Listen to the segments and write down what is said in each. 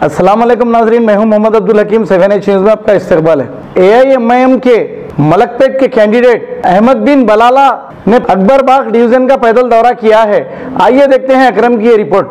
अस्सलाम वालेकुम नाजरीन, मैं हूं मोहम्मद अब्दुल हकीम। 7H न्यूज़ में आपका इस्तकबाल है। AIMIM के मलकपेट के कैंडिडेट अहमद बिन बलाला ने अकबर बाग डिवीजन का पैदल दौरा किया है। आइए देखते हैं अकरम की ये रिपोर्ट।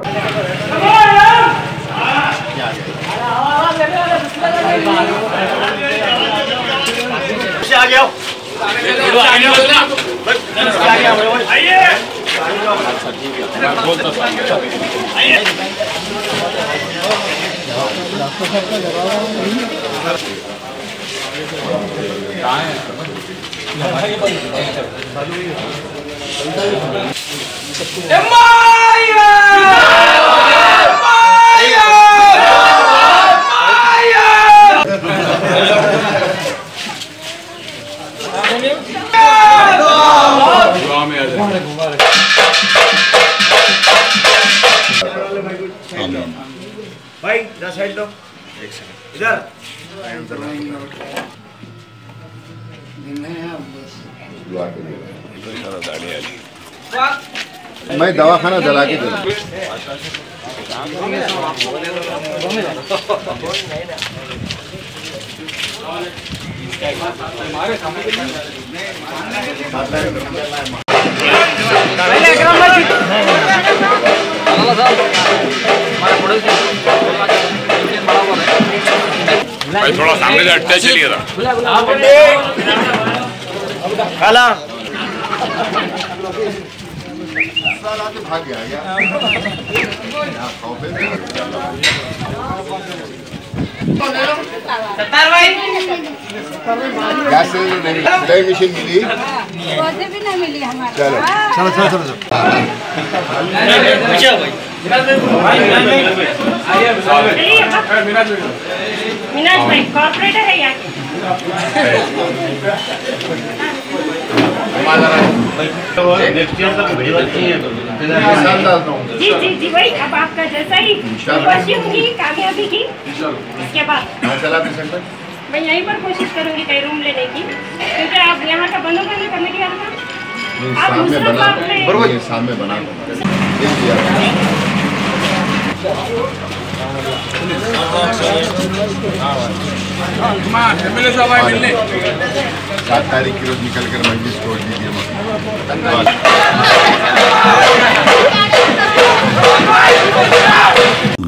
भाई 10 साइड दो, इधर मैं दवाखाना जला के दूँ। भाई थोड़ा सामने से हटते चलिएगा। काला भाग गया गैस सिलेंडर नहीं, सिलाई मशीन मिली, भी नहीं मिली हमारे। चलो चलो चलो चलो मीनाज भाई कॉर्पोरेटर है यहाँ के। जी जी जी वही, अब आपका जैसा ही कोशिश होगी कामयाबी की। इसके बाद मैं यहीं पर कोशिश करूंगी कहीं रूम लेने की, क्योंकि आप यहाँ का बंदोबस्त करने की बात आप सामने बना MLA साहब आए मिलने। 7 तारीख की रोज निकल कर मजलिस छोड़ दीजिए। धन्यवाद।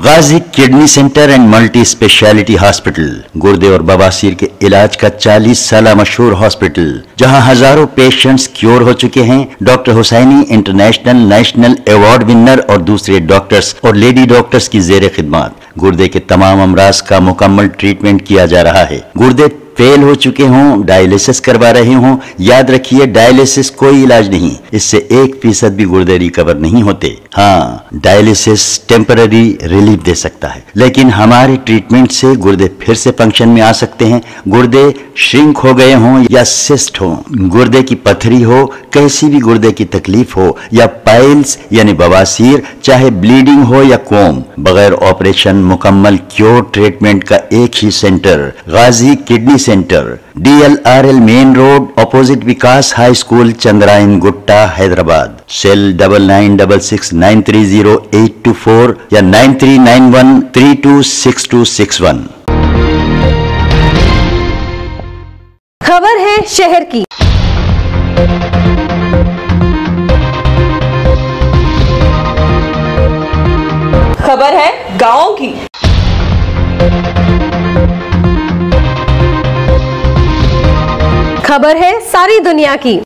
Ghazi kidney centre and multi speciality hospital गुर्दे और बवासीर के इलाज का 40 साल मशहूर हॉस्पिटल, जहां हजारों पेशेंट्स क्योर हो चुके हैं। Doctor Husaini international national award winner और दूसरे डॉक्टर्स और लेडी डॉक्टर्स की जेर खिदमत गुर्दे के तमाम अमराज का मुकम्मल ट्रीटमेंट किया जा रहा है। गुर्दे फेल हो चुके हों, डायलिसिस करवा रहे हों, याद रखिए डायलिसिस कोई इलाज नहीं, इससे 1% भी गुर्दे रिकवर नहीं होते। हाँ, डायलिसिस टेम्पररी रिलीफ दे सकता है, लेकिन हमारे ट्रीटमेंट से गुर्दे फिर से फंक्शन में आ सकते हैं। गुर्दे श्रिंक हो गए हों या सिस्ट हो, गुर्दे की पथरी हो, कैसी भी गुर्दे की तकलीफ हो, या पाइल्स यानी बवासीर, चाहे ब्लीडिंग हो या कोम, बगैर ऑपरेशन मुकम्मल क्योर ट्रीटमेंट का एक ही centre, Ghazi kidney centre, DLRL main road, opposite Vikas high school, Chandrayan Gutta, Hyderabad. Cell 9966930824 या 9391326261। खबर है शहर की। खबर है गांव की। खबर है सारी दुनिया की।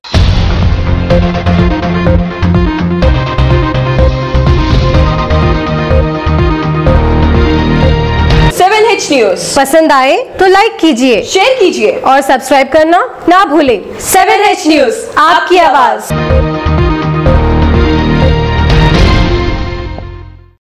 न्यूज़ पसंद आए तो लाइक कीजिए, शेयर कीजिए और सब्सक्राइब करना ना भूलें। 7H न्यूज़, आपकी आवाज।